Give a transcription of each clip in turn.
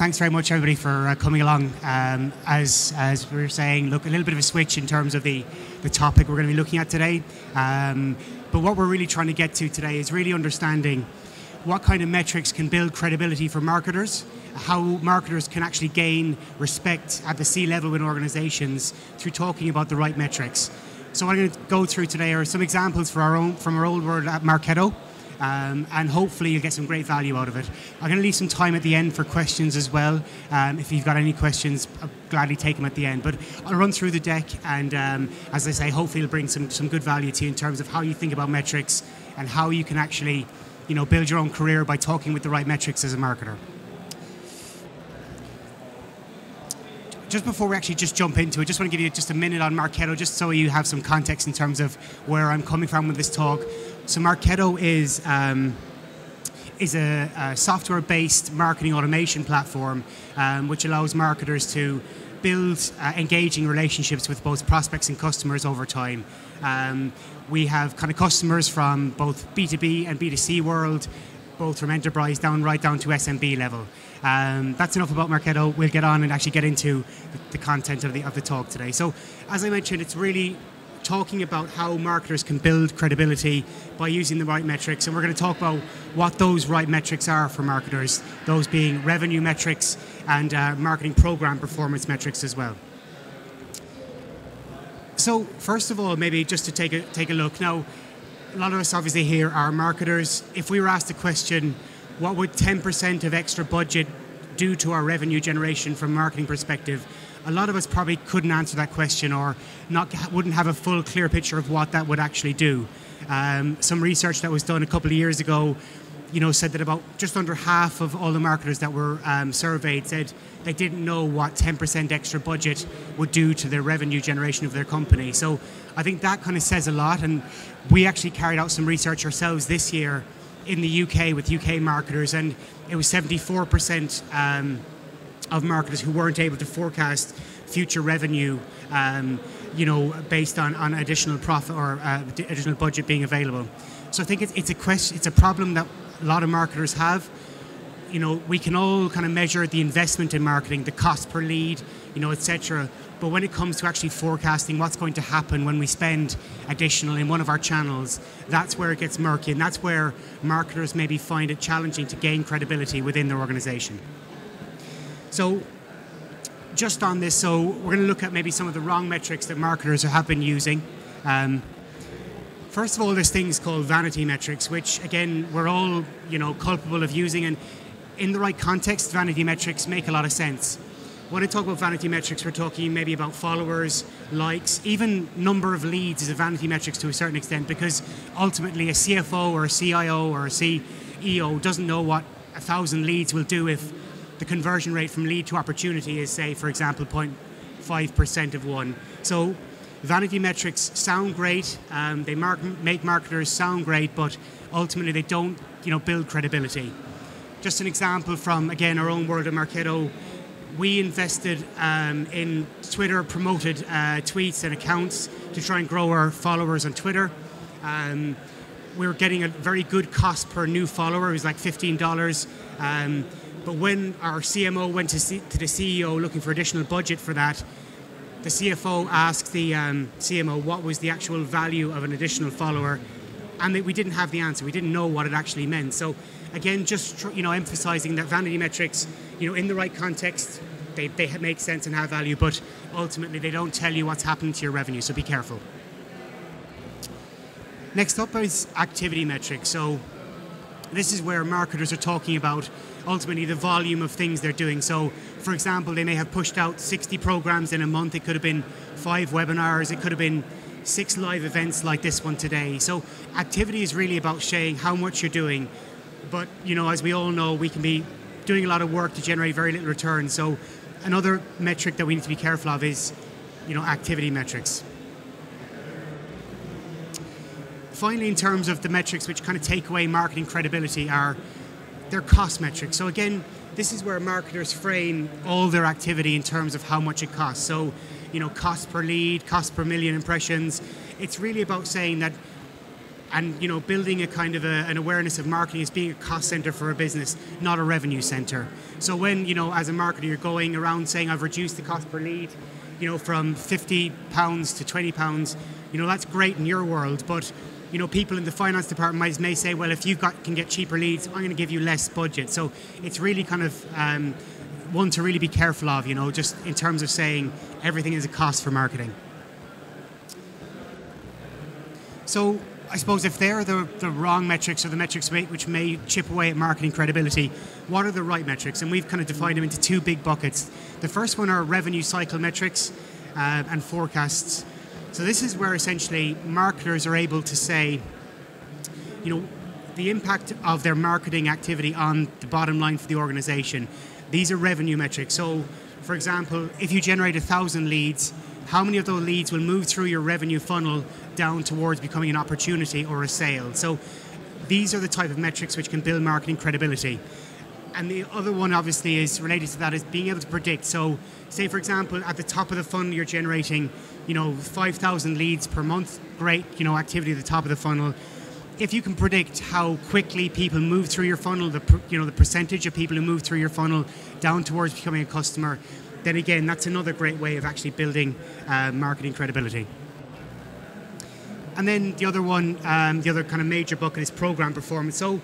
thanks very much, everybody, for coming along. As we were saying, look, a little bit of a switch in terms of the topic we're going to be looking at today. But what we're really trying to get to today is really understanding what kind of metrics can build credibility for marketers, how marketers can actually gain respect at the C-level in organizations through talking about the right metrics. So what I'm going to go through today are some examples from our old world at Marketo. And hopefully you'll get some great value out of it. I'm going to leave some time at the end for questions as well. If you've got any questions, I'll gladly take them at the end. But I'll run through the deck and, as I say, hopefully it'll bring some good value to you in terms of how you think about metrics and how you can actually, build your own career by talking with the right metrics as a marketer. Just before we actually just jump into it, just want to give you just a minute on Marketo, just so you have some context in terms of where I'm coming from with this talk. So Marketo is a software-based marketing automation platform which allows marketers to build engaging relationships with both prospects and customers over time. We have kind of customers from both B2B and B2C world, both from enterprise right down to SMB level. That's enough about Marketo. We'll get on and actually get into the content of the talk today. So, as I mentioned, it's really talking about how marketers can build credibility by using the right metrics, and we're going to talk about what those right metrics are for marketers, those being revenue metrics and marketing program performance metrics as well. So, first of all, maybe just to take a look now. A lot of us obviously here are marketers. If we were asked the question, what would 10% of extra budget do to our revenue generation from a marketing perspective? A lot of us probably couldn't answer that question or wouldn't have a full, clear picture of what that would actually do. Some research that was done a couple of years ago, said that about just under half of all the marketers that were surveyed said they didn't know what 10% extra budget would do to their revenue generation of their company. So I think that kind of says a lot, and we actually carried out some research ourselves this year in the UK with UK marketers, and it was 74% of marketers who weren't able to forecast future revenue, based on additional profit or additional budget being available. So I think it's a problem that a lot of marketers have. We can all kind of measure the investment in marketing, the cost per lead, etc. But when it comes to actually forecasting what's going to happen when we spend additional in one of our channels, that's where it gets murky, and that's where marketers maybe find it challenging to gain credibility within their organization. So just on this, so we're going to look at maybe some of the wrong metrics that marketers have been using. First of all, there's things called vanity metrics, which again, we're all, culpable of using, and in the right context, vanity metrics make a lot of sense. When I talk about vanity metrics, we're talking maybe about followers, likes, even number of leads is a vanity metrics to a certain extent, because ultimately a CFO or a CIO or a CEO doesn't know what 1,000 leads will do if the conversion rate from lead to opportunity is, say, for example, 0.5% of one. So vanity metrics sound great, they make marketers sound great, but ultimately they don't, build credibility. Just an example from, again, our own world of Marketo. We invested in Twitter promoted tweets and accounts to try and grow our followers on Twitter. We were getting a very good cost per new follower. It was like $15. But when our CMO went to the CEO looking for additional budget for that, the CFO asked the CMO what was the actual value of an additional follower, and we didn't have the answer. We didn't know what it actually meant. So again, just emphasizing that vanity metrics, in the right context, they make sense and have value, but ultimately they don't tell you what's happening to your revenue, so be careful. Next up is activity metrics. So this is where marketers are talking about ultimately the volume of things they're doing. So, for example, they may have pushed out 60 programs in a month. It could have been 5 webinars. It could have been 6 live events like this one today. So activity is really about saying how much you're doing. But, as we all know, we can be doing a lot of work to generate very little return. So another metric that we need to be careful of is, activity metrics. Finally, in terms of the metrics which kind of take away marketing credibility are their cost metrics. So again, this is where marketers frame all their activity in terms of how much it costs. So, cost per lead, cost per million impressions. It's really about saying that And building a kind of an awareness of marketing as being a cost center for a business, not a revenue center. So when as a marketer you're going around saying I've reduced the cost per lead, from £50 to £20, that's great in your world, but people in the finance department may say, well, if you can get cheaper leads, I'm going to give you less budget. So it's really kind of one to really be careful of, just in terms of saying everything is a cost for marketing. So I suppose if they're the wrong metrics or the metrics which may chip away at marketing credibility, what are the right metrics? And we've kind of defined them into two big buckets. The first one are revenue cycle metrics and forecasts. So this is where essentially marketers are able to say, the impact of their marketing activity on the bottom line for the organization. These are revenue metrics. So, for example, if you generate 1,000 leads, how many of those leads will move through your revenue funnel down towards becoming an opportunity or a sale? So these are the type of metrics which can build marketing credibility. And the other one obviously is related to that is being able to predict. So say, for example, at the top of the funnel, you're generating, 5,000 leads per month. Great, activity at the top of the funnel. If you can predict how quickly people move through your funnel, the percentage of people who move through your funnel down towards becoming a customer, then again, that's another great way of actually building marketing credibility. And then the other one, the other kind of major bucket is program performance. So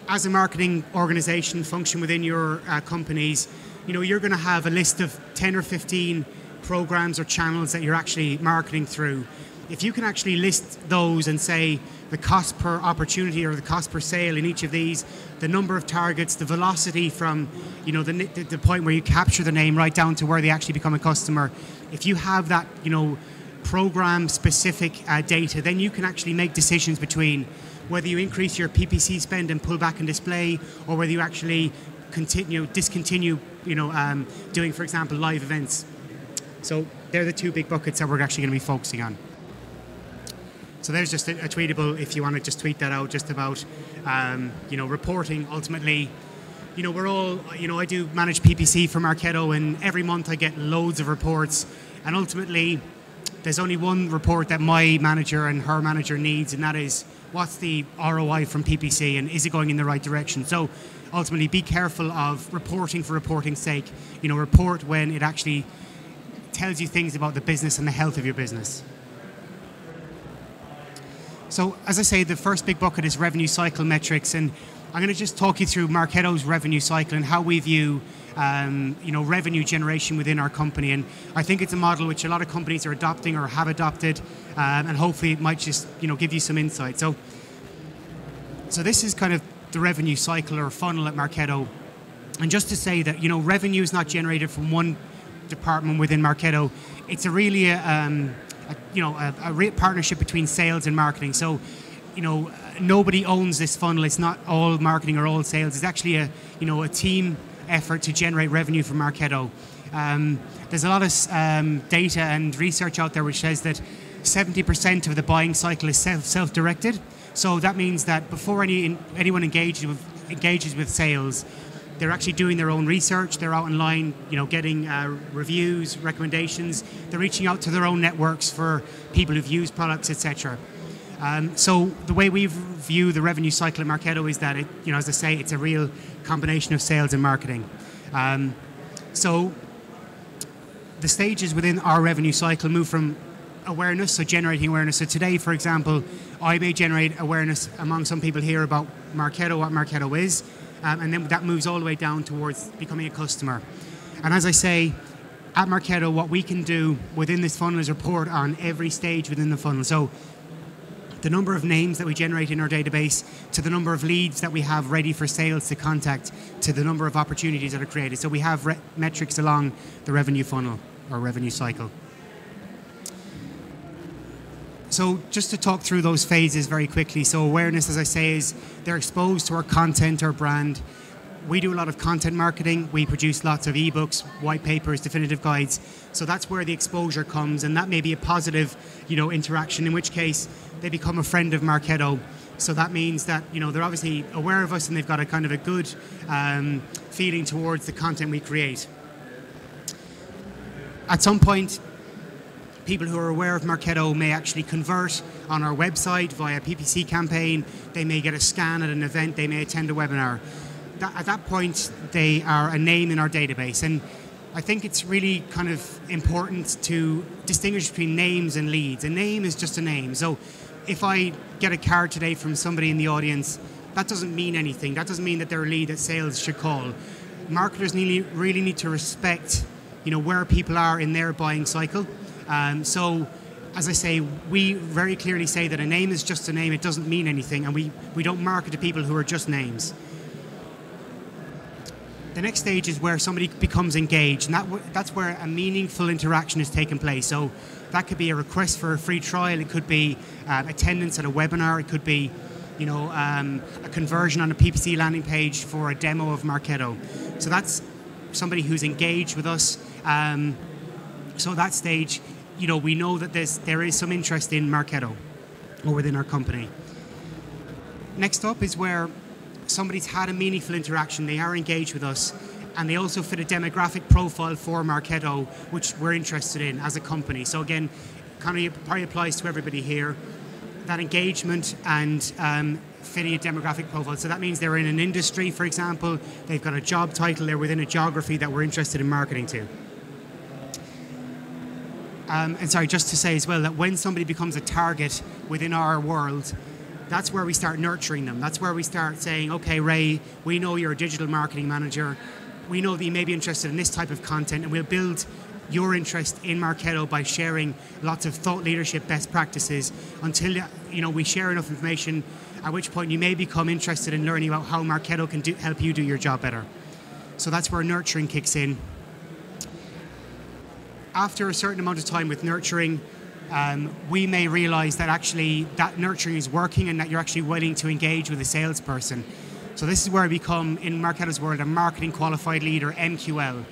as a marketing organization function within your companies, you're going to have a list of 10 or 15 programs or channels that you're actually marketing through. If you can actually list those and say the cost per opportunity or the cost per sale in each of these, the number of targets, the velocity from the point where you capture the name right down to where they actually become a customer, if you have that program specific data, then you can actually make decisions between whether you increase your PPC spend and pull back and display, or whether you actually discontinue doing, for example, live events. So they're the two big buckets that we're actually going to be focusing on. So there's just a tweetable, if you want to just tweet that out, just about, reporting. Ultimately, we're all, I do manage PPC for Marketo, and every month I get loads of reports. And ultimately, there's only one report that my manager and her manager needs, and that is, what's the ROI from PPC, and is it going in the right direction? So ultimately, be careful of reporting for reporting's sake. Report when it actually tells you things about the business and the health of your business. So as I say, the first big bucket is revenue cycle metrics, and I'm going to just talk you through Marketo's revenue cycle and how we view revenue generation within our company. And I think it's a model which a lot of companies are adopting or have adopted, and hopefully it might just give you some insight. So this is kind of the revenue cycle or funnel at Marketo. And just to say that revenue is not generated from one department within Marketo. It's a really a partnership between sales and marketing. So nobody owns this funnel. It's not all marketing or all sales. It's actually a team effort to generate revenue for Marketo. There's a lot of data and research out there which says that 70% of the buying cycle is self-directed. So that means that before anyone engages with sales, they're actually doing their own research. They're out online, getting reviews, recommendations. They're reaching out to their own networks for people who've used products, etc. So the way we view the revenue cycle at Marketo is that as I say, it's a real combination of sales and marketing. So the stages within our revenue cycle move from awareness, so generating awareness. So today, for example, I may generate awareness among some people here about Marketo, what Marketo is, and then that moves all the way down towards becoming a customer. And as I say, at Marketo, what we can do within this funnel is report on every stage within the funnel. So the number of names that we generate in our database, to the number of leads that we have ready for sales to contact, to the number of opportunities that are created. So we have metrics along the revenue funnel or revenue cycle. So just to talk through those phases very quickly. So awareness, as I say, is they're exposed to our content, our brand. We do a lot of content marketing. We produce lots of ebooks, white papers, definitive guides. So that's where the exposure comes, and that may be a positive, interaction, in which case they become a friend of Marketo. So that means that, they're obviously aware of us and they've got a kind of a good feeling towards the content we create. At some point, People who are aware of Marketo may actually convert on our website via PPC campaign. They may get a scan at an event. They may attend a webinar. At that point, they are a name in our database. And I think it's really kind of important to distinguish between names and leads. A name is just a name. So if I get a card today from somebody in the audience, that doesn't mean anything. That doesn't mean that they're a lead that sales should call. Marketers really need to respect, where people are in their buying cycle. So, as I say, we very clearly say that a name is just a name. It doesn't mean anything, and we don't market to people who are just names. The next stage is where somebody becomes engaged, and that's where a meaningful interaction is taking place. So that could be a request for a free trial. It could be attendance at a webinar. It could be, a conversion on a PPC landing page for a demo of Marketo. So that's somebody who's engaged with us. So at that stage, we know that there is some interest in Marketo or within our company. Next up is where somebody's had a meaningful interaction, they are engaged with us, and they also fit a demographic profile for Marketo, which we're interested in as a company. So again, kind of probably applies to everybody here, that engagement and fitting a demographic profile. So that means they're in an industry, for example, they've got a job title, they're within a geography that we're interested in marketing to. And sorry, just to say as well that when somebody becomes a target within our world, that's where we start nurturing them. That's where we start saying, okay, Ray, we know you're a digital marketing manager. We know that you may be interested in this type of content, and we'll build your interest in Marketo by sharing lots of thought leadership best practices until we share enough information, at which point you may become interested in learning about how Marketo can help you do your job better. So that's where nurturing kicks in. After a certain amount of time with nurturing, we may realize that actually that nurturing is working and that you're actually willing to engage with a salesperson. So this is where I become, in Marketo's world, a marketing qualified lead, or MQL.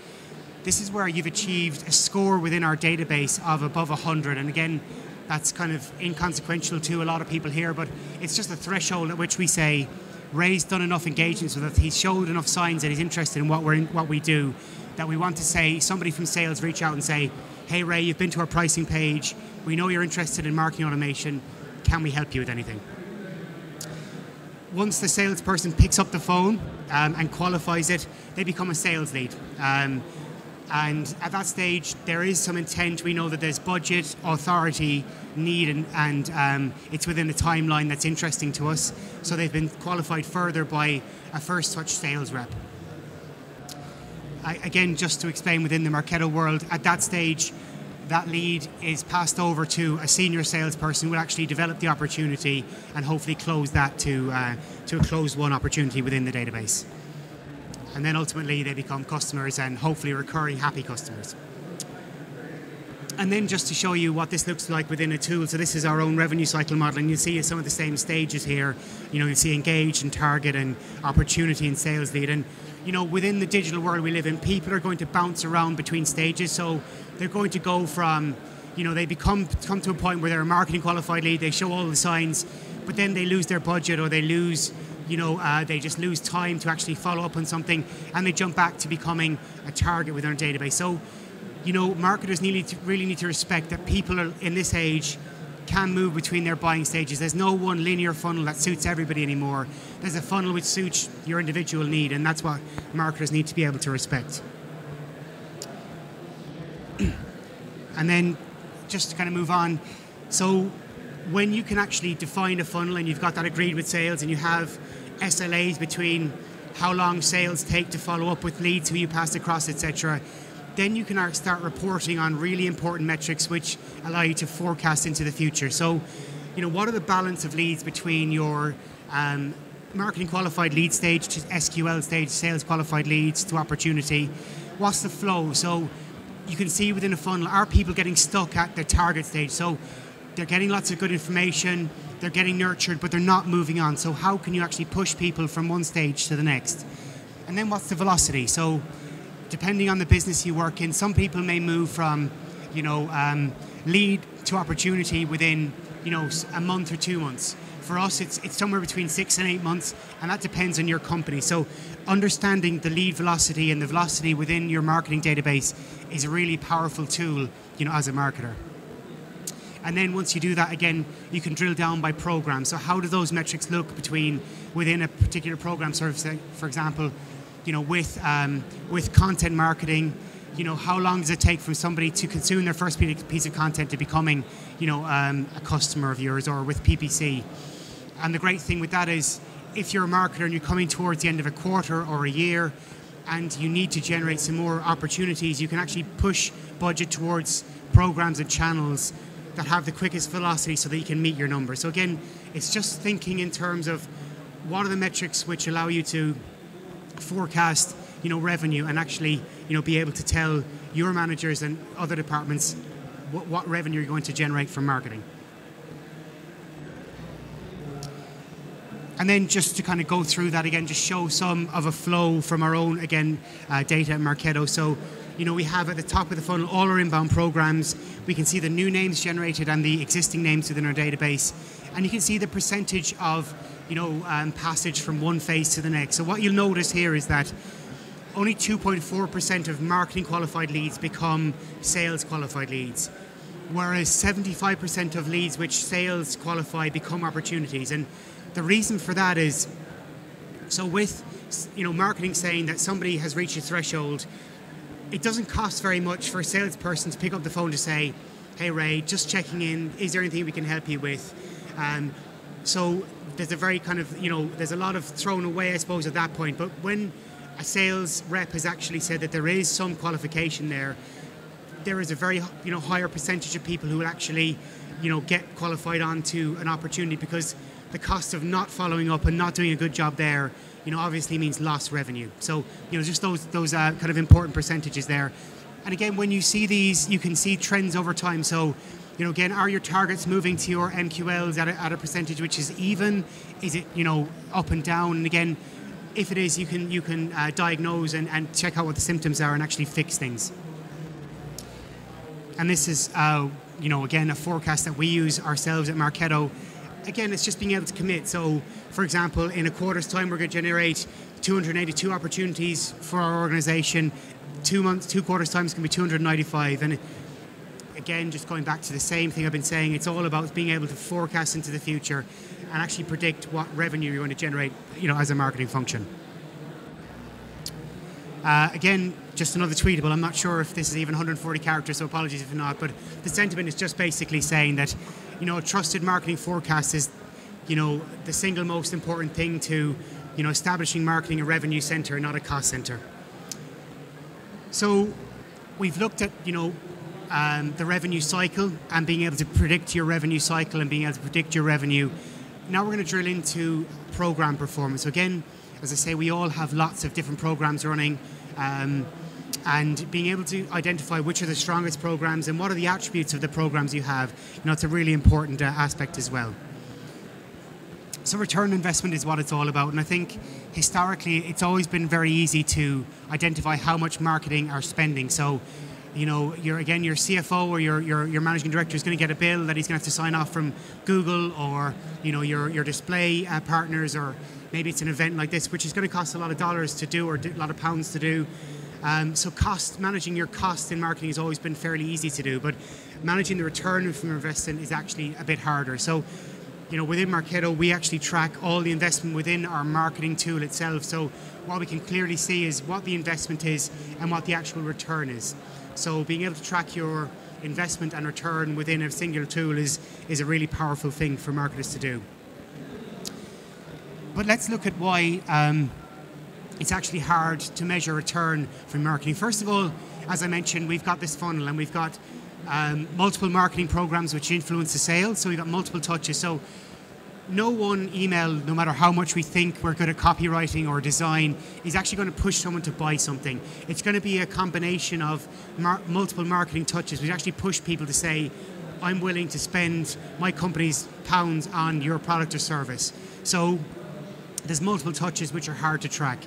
This is where you've achieved a score within our database of above 100. And again, that's kind of inconsequential to a lot of people here, but it's just a threshold at which we say, Ray's done enough engagements with us, he's showed enough signs that he's interested in what we do, that we want to say, somebody from sales reach out and say, hey Ray, you've been to our pricing page, we know you're interested in marketing automation, can we help you with anything? Once the salesperson picks up the phone and qualifies it, they become a sales lead. And at that stage, there is some intent. We know that there's budget, authority, need, and it's within a timeline that's interesting to us. So they've been qualified further by a first touch sales rep. Again, just to explain, within the Marketo world, at that stage, that lead is passed over to a senior salesperson who will actually develop the opportunity and hopefully close that to a closed won opportunity within the database. And then ultimately they become customers and hopefully recurring happy customers. And then just to show you what this looks like within a tool, so this is our own revenue cycle model, and you see some of the same stages here. You see engage and target and opportunity and sales lead. And within the digital world we live in, people are going to bounce around between stages. So they're going to go from, they come to a point where they're a marketing qualified lead, they show all the signs, but then they lose their budget, or they lose, they just lose time to actually follow up on something, and they jump back to becoming a target within our database. So, marketers really need to respect that people are, in this age, can move between their buying stages. There's no one linear funnel that suits everybody anymore. There's a funnel which suits your individual need, and that's what marketers need to be able to respect. And then, just to kind of move on, so when you can actually define a funnel and you've got that agreed with sales and you have SLAs between how long sales take to follow up with leads who you passed across, etc., then you can start reporting on really important metrics which allow you to forecast into the future. So, what are the balance of leads between your marketing qualified lead stage to SQL stage, sales qualified leads to opportunity? What's the flow? So you can see within a funnel, are people getting stuck at their target stage? So they're getting lots of good information, they're getting nurtured, but they're not moving on. So how can you actually push people from one stage to the next? And then what's the velocity? So depending on the business you work in, some people may move from, lead to opportunity within, a month or 2 months. For us, it's somewhere between 6 and 8 months, and that depends on your company. So understanding the lead velocity and the velocity within your marketing database is a really powerful tool, as a marketer. And then once you do that, again, you can drill down by program. So how do those metrics look within a particular program? So for example, with content marketing, how long does it take from somebody to consume their first piece of content to becoming, a customer of yours, or with PPC? And the great thing with that is, if you're a marketer and you're coming towards the end of a quarter or a year, and you need to generate some more opportunities, you can actually push budget towards programs and channels that have the quickest velocity so that you can meet your numbers. So again, it's just thinking in terms of what are the metrics which allow you to forecast, revenue, and actually, be able to tell your managers and other departments what revenue you're going to generate from marketing. And then just to kind of go through that again, just show some of a flow from our own, again, data at Marketo. So, we have at the top of the funnel all our inbound programs. We can see the new names generated and the existing names within our database. And you can see the percentage of, passage from one phase to the next. So what you'll notice here is that only 2.4% of marketing qualified leads become sales qualified leads, whereas 75% of leads which sales qualify become opportunities. And the reason for that is, so with marketing saying that somebody has reached a threshold, it doesn't cost very much for a salesperson to pick up the phone to say, "Hey Ray, just checking in, is there anything we can help you with?" So there's a very kind of, there's a lot of thrown away, I suppose, at that point. But when a sales rep has actually said that there is some qualification there is a very, higher percentage of people who will actually, get qualified onto an opportunity, because the cost of not following up and not doing a good job there, obviously means lost revenue. So, just those kind of important percentages there. And again, when you see these, you can see trends over time. So, again, are your targets moving to your MQLs at a percentage which is even? Is it, up and down? And again, if it is, you can diagnose and check out what the symptoms are and actually fix things. And this is, again, a forecast that we use ourselves at Marketo. Again, it's just being able to commit. So, for example, in a quarter's time, we're going to generate 282 opportunities for our organization. 2 quarters' time is going to be 295. And again, just going back to the same thing I've been saying, it's all about being able to forecast into the future and actually predict what revenue you're going to generate, as a marketing function. Again, just another tweetable. I'm not sure if this is even 140 characters, so apologies if not. But the sentiment is just basically saying that, a trusted marketing forecast is, the single most important thing to, establishing marketing a revenue center, not a cost center. So we've looked at, the revenue cycle and being able to predict your revenue cycle and being able to predict your revenue. Now we're going to drill into program performance. So again, as I say, we all have lots of different programs running, and being able to identify which are the strongest programs and what are the attributes of the programs you have, it's a really important aspect as well. So return on investment is what it's all about, and I think historically it's always been very easy to identify how much marketing are spending. So, your CFO or your managing director is going to get a bill that he's going to have to sign off from Google, or your display partners, or maybe it's an event like this, which is going to cost a lot of dollars to do or a lot of pounds to do. So managing your cost in marketing has always been fairly easy to do, but managing the return from your investment is actually a bit harder. So, within Marketo, we actually track all the investment within our marketing tool itself. So what we can clearly see is what the investment is and what the actual return is. So being able to track your investment and return within a singular tool is a really powerful thing for marketers to do. But let's look at why it's actually hard to measure return from marketing. First of all, as I mentioned, we've got this funnel and we've got multiple marketing programs which influence the sales. So we've got multiple touches. So no one email, no matter how much we think we're good at copywriting or design, is actually going to push someone to buy something. It's going to be a combination of multiple marketing touches which actually push people to say, I'm willing to spend my company's pounds on your product or service. So there's multiple touches which are hard to track.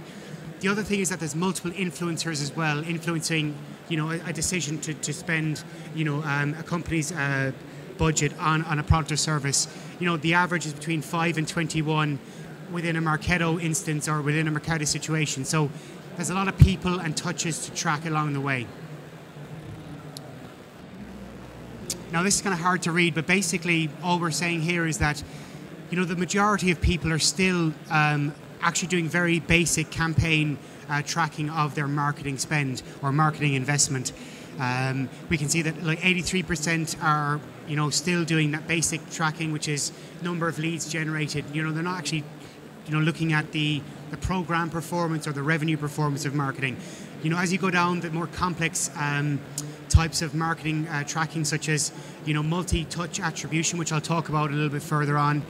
The other thing is that there's multiple influencers as well, influencing, a decision to spend, a company's budget on a product or service. The average is between 5 and 21 within a Marketo instance or within a Marketo situation. So there's a lot of people and touches to track along the way. Now this is kind of hard to read, but basically all we're saying here is that, the majority of people are still actually doing very basic campaign tracking of their marketing spend or marketing investment. We can see that like 83% are, still doing that basic tracking, which is number of leads generated. They're not actually, looking at the program performance or the revenue performance of marketing. As you go down the more complex types of marketing tracking, such as, multi-touch attribution, which I'll talk about a little bit further on,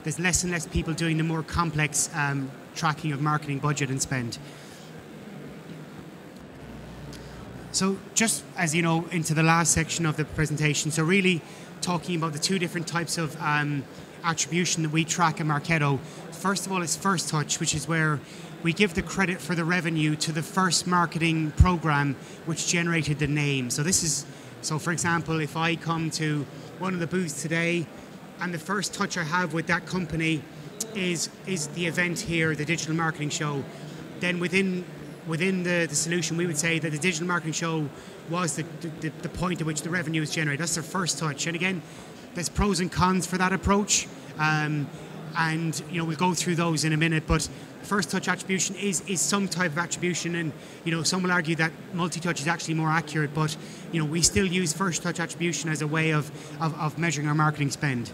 there's less and less people doing the more complex tracking of marketing budget and spend. So just as into the last section of the presentation, so really talking about the two different types of attribution that we track at Marketo. First of all, is first touch, which is where we give the credit for the revenue to the first marketing program which generated the name. So for example, if I come to one of the booths today and the first touch I have with that company is the event here, the digital marketing show, then within the solution, we would say that the digital marketing show was the point at which the revenue is generated. That's their first touch. And again, there's pros and cons for that approach. And we'll go through those in a minute, but first touch attribution is some type of attribution, and some will argue that multi-touch is actually more accurate, but we still use first touch attribution as a way of measuring our marketing spend.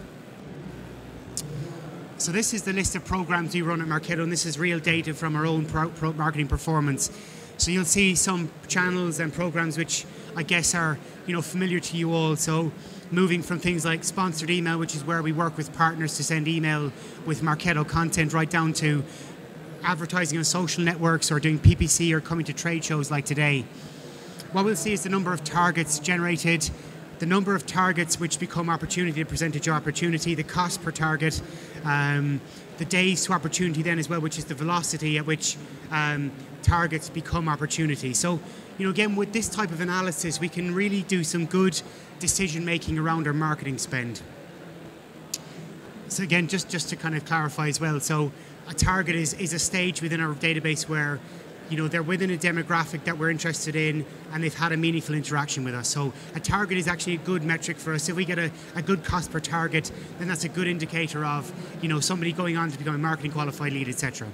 So this is the list of programs we run at Marketo, and this is real data from our own marketing performance. So you'll see some channels and programs which I guess are familiar to you all. So moving from things like sponsored email, which is where we work with partners to send email with Marketo content, right down to advertising on social networks or doing PPC or coming to trade shows like today. What we'll see is the number of targets generated, the number of targets which become opportunity, the percentage of opportunity, the cost per target, the days to opportunity then as well, which is the velocity at which targets become opportunity. So, again, with this type of analysis, we can really do some good decision making around our marketing spend. So again, just to kind of clarify as well, so a target is a stage within our database where they're within a demographic that we're interested in and they've had a meaningful interaction with us. So a target is actually a good metric for us. If we get a good cost per target, then that's a good indicator of somebody going on to become a marketing qualified lead, etc.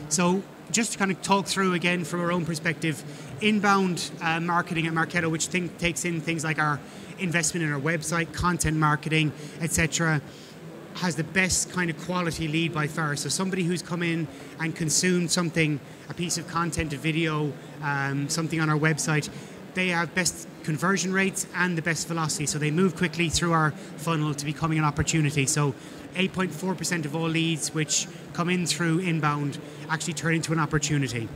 So just to kind of talk through again from our own perspective, inbound marketing at Marketo, which takes in things like our investment in our website, content marketing, etc., has the best kind of quality lead by far. So somebody who's come in and consumed something, a piece of content, a video, something on our website, they have best conversion rates and the best velocity. So they move quickly through our funnel to becoming an opportunity. So 8.4% of all leads which come in through inbound actually turn into an opportunity.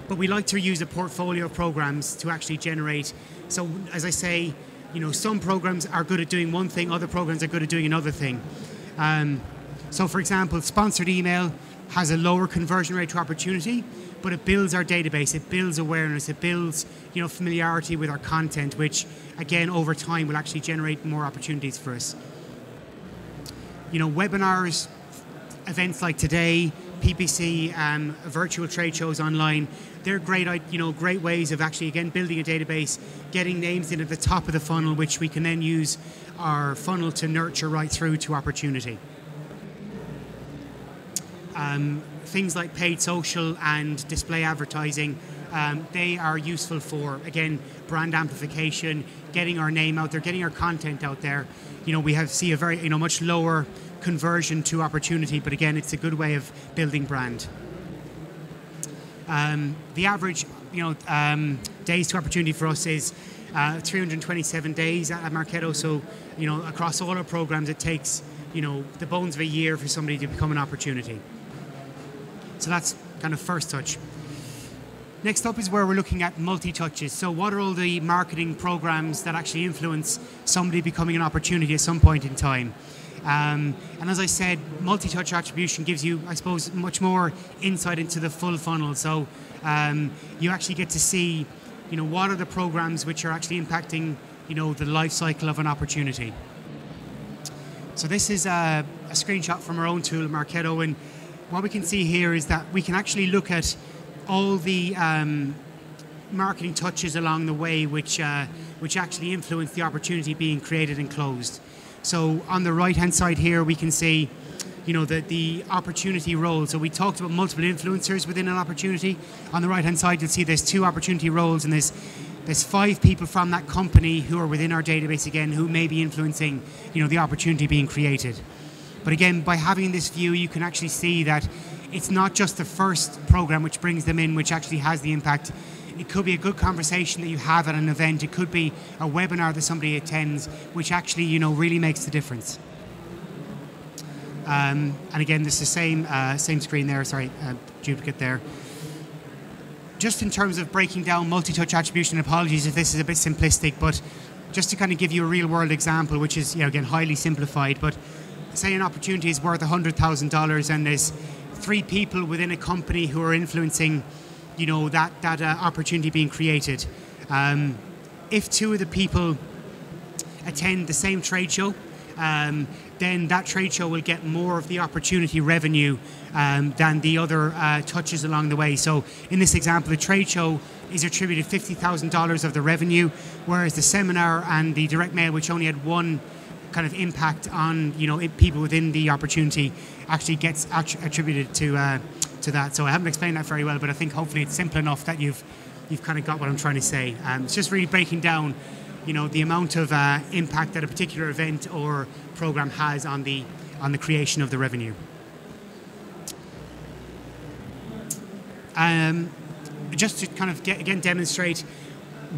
But we like to use a portfolio of programs to actually generate. So as I say, some programs are good at doing one thing, other programs are good at doing another thing. So for example, sponsored email has a lower conversion rate to opportunity, but it builds our database, it builds awareness, it builds familiarity with our content, which again over time will actually generate more opportunities for us. Webinars, events like today, PPC, virtual trade shows online, they're great ways of actually, again, building a database, getting names in at the top of the funnel, which we can then use our funnel to nurture right through to opportunity. Things like paid social and display advertising, they are useful for, again, brand amplification, getting our name out there, getting our content out there. We see a very, much lower conversion to opportunity, but again, it's a good way of building brand. The average, days to opportunity for us is 327 days at Marketo. So, across all our programs, it takes, the bones of a year for somebody to become an opportunity. So that's kind of first touch. Next up is where we're looking at multi-touches. So what are all the marketing programs that actually influence somebody becoming an opportunity at some point in time? And as I said, multi-touch attribution gives you, I suppose, much more insight into the full funnel. So you actually get to see, what are the programs which are actually impacting, the life cycle of an opportunity. So this is a screenshot from our own tool, Marketo, and what we can see here is that we can actually look at all the marketing touches along the way which actually influence the opportunity being created and closed. So on the right hand side here we can see the opportunity roles. So we talked about multiple influencers within an opportunity. On the right hand side you'll see there's 2 opportunity roles, and there's 5 people from that company who are within our database again who may be influencing the opportunity being created. But again, by having this view you can actually see that it's not just the first program which brings them in which actually has the impact. It could be a good conversation that you have at an event. It could be a webinar that somebody attends, which actually, really makes the difference. And again, this is the same screen there. Sorry, duplicate there. Just in terms of breaking down multi-touch attribution, apologies if this is a bit simplistic, but just to kind of give you a real-world example, which is, again, highly simplified, but say an opportunity is worth $100,000 and there's 3 people within a company who are influencing that opportunity being created. If 2 of the people attend the same trade show, then that trade show will get more of the opportunity revenue than the other touches along the way. So in this example, the trade show is attributed $50,000 of the revenue, whereas the seminar and the direct mail, which only had 1 kind of impact on people within the opportunity, actually gets attributed to that. So I haven't explained that very well, but I think hopefully it's simple enough that you've kind of got what I'm trying to say. It's just really breaking down, the amount of impact that a particular event or program has on the creation of the revenue. Just to kind of again demonstrate,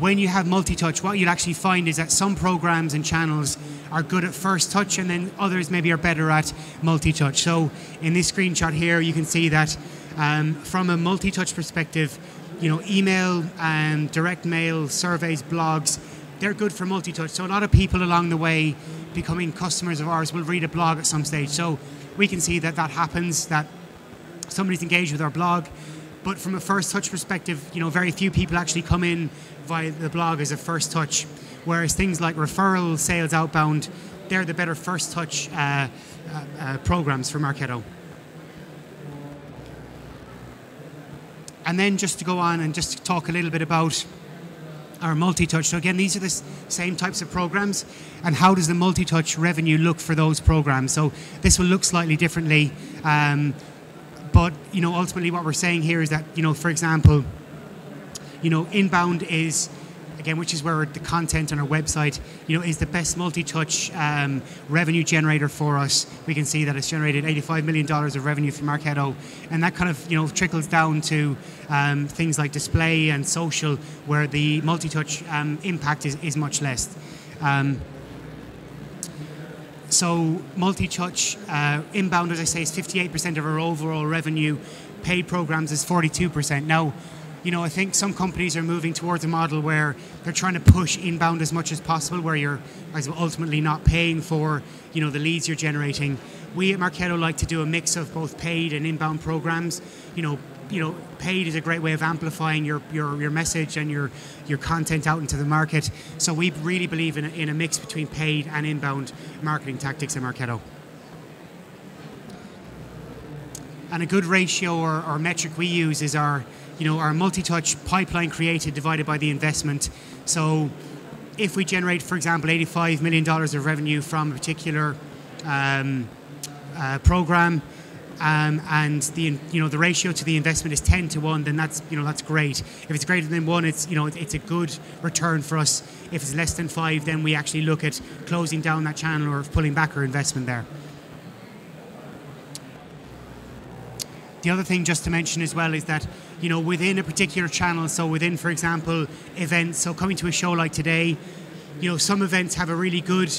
when you have multi-touch, what you'll actually find is that some programs and channels are good at first touch, and then others maybe are better at multi-touch. So in this screenshot here, you can see that from a multi-touch perspective, email and direct mail, surveys, blogs, they're good for multi-touch. So a lot of people along the way becoming customers of ours will read a blog at some stage. So we can see that happens, that somebody's engaged with our blog. But from a first touch perspective, very few people actually come in via the blog as a first touch. Whereas things like referral, sales outbound, they're the better first touch programs for Marketo. And then just to go on and just to talk a little bit about our multi-touch. So again, these are the same types of programs, and how does the multi-touch revenue look for those programs? So this will look slightly differently, but ultimately what we're saying here is that for example, inbound is, again, which is where the content on our website, is the best multi-touch revenue generator for us. We can see that it's generated $85 million of revenue for Marketo, and that kind of trickles down to things like display and social, where the multi-touch impact is much less. So multi-touch inbound, as I say, is 58% of our overall revenue. Paid programs is 42%. Now, I think some companies are moving towards a model where they're trying to push inbound as much as possible, where you're ultimately not paying for the leads you're generating. We at Marketo like to do a mix of both paid and inbound programs. Paid is a great way of amplifying your message and your content out into the market. So we really believe in a mix between paid and inbound marketing tactics at Marketo. And a good ratio or metric we use is our multi-touch pipeline created divided by the investment. So if we generate, for example, $85 million of revenue from a particular program, and the ratio to the investment is 10 to 1, then that's great. If it's greater than 1, it's a good return for us. If it's less than 5, then we actually look at closing down that channel or pulling back our investment there. The other thing just to mention as well is that, within a particular channel, so within, for example, events, so coming to a show like today, some events have a really good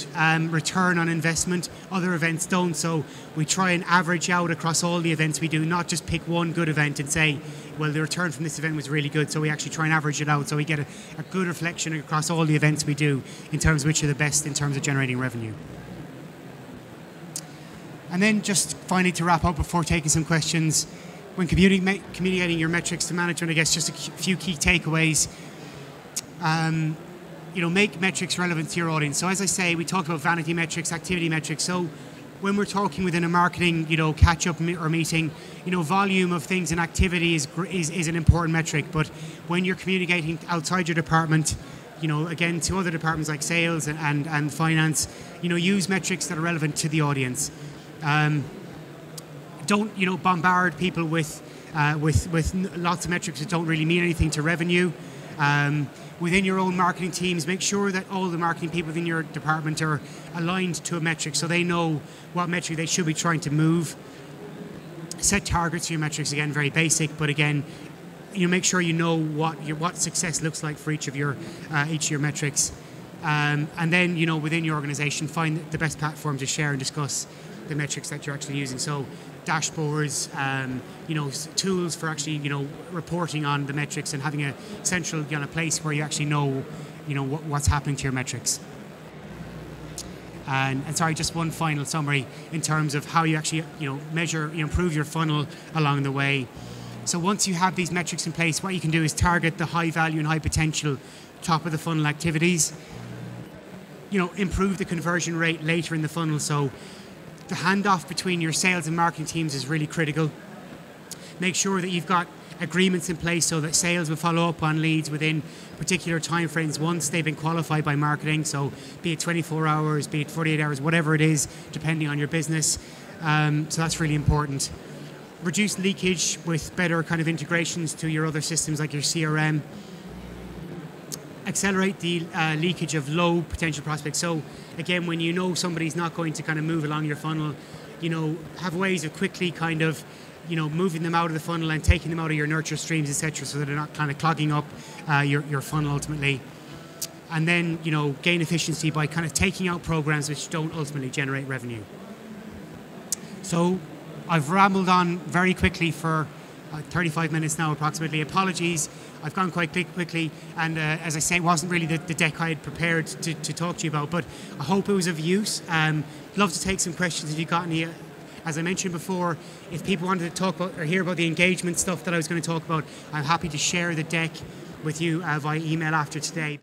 return on investment, other events don't, so we try and average out across all the events we do, not just pick one good event and say, well, the return from this event was really good, so we actually try and average it out, so we get a good reflection across all the events we do in terms of which are the best in terms of generating revenue. And then just finally to wrap up before taking some questions, when communicating your metrics to management, I guess just a few key takeaways. Make metrics relevant to your audience. So as I say, we talk about vanity metrics, activity metrics. So when we're talking within a marketing, catch-up or meeting, volume of things and activity is an important metric. But when you're communicating outside your department, again, to other departments like sales and finance, use metrics that are relevant to the audience. Don't, bombard people with lots of metrics that don't really mean anything to revenue. Within your own marketing teams, make sure that all the marketing people within your department are aligned to a metric so they know what metric they should be trying to move. Set targets for your metrics, again, very basic, but again, make sure you know what success looks like for each of your metrics. And then, within your organization, find the best platform to share and discuss the metrics that you're actually using. So dashboards, tools for actually, reporting on the metrics and having a central place where you actually know, what's happening to your metrics. And sorry, just one final summary in terms of how you actually, measure, improve your funnel along the way. So once you have these metrics in place, what you can do is target the high value and high potential top of the funnel activities. Improve the conversion rate later in the funnel. So the handoff between your sales and marketing teams is really critical. Make sure that you've got agreements in place so that sales will follow up on leads within particular timeframes once they've been qualified by marketing. So be it 24 hours, be it 48 hours, whatever it is, depending on your business. So that's really important. Reduce leakage with better kind of integrations to your other systems like your CRM. Accelerate the leakage of low potential prospects. So again, when somebody's not going to kind of move along your funnel, have ways of quickly kind of, moving them out of the funnel and taking them out of your nurture streams, etc., so that they're not kind of clogging up your funnel ultimately. And then, gain efficiency by kind of taking out programs which don't ultimately generate revenue. So I've rambled on very quickly for 35 minutes now approximately. Apologies, I've gone quite quickly, and as I say, it wasn't really the deck I had prepared to talk to you about, but I hope it was of use. Love to take some questions if you've got any. As I mentioned before, if people wanted to talk about or hear about the engagement stuff that I was going to talk about, I'm happy to share the deck with you via email after today.